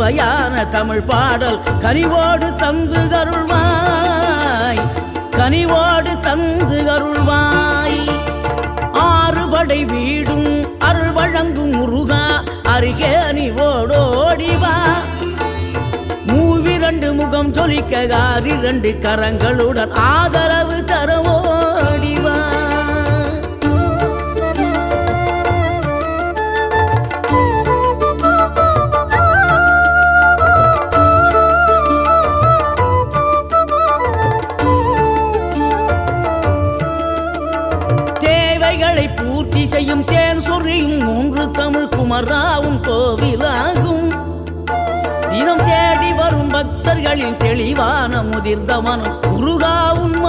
சுவையான தமிழ் பாடல் கனிவோடு தந்து அருள்வாய், கனிவோடு தந்து அருள்வாய். ஆறுபடை வீடும் அருள் வழங்கும் முருகா அருகே அணிவோடோடிவா. மூவிரண்டு முகம் ஜொலிக்க 6 கரங்களுடன் ஆதரவு தரவோடிவா. பூர்த்தி செய்யும் தேன் சொரியும் 3 தமிழ் குமராவும் கோவிலாகும். தினம் தேடி வரும் பக்தர்களின் தெளிவான முதிர்ந்த மனம் முருகாவும்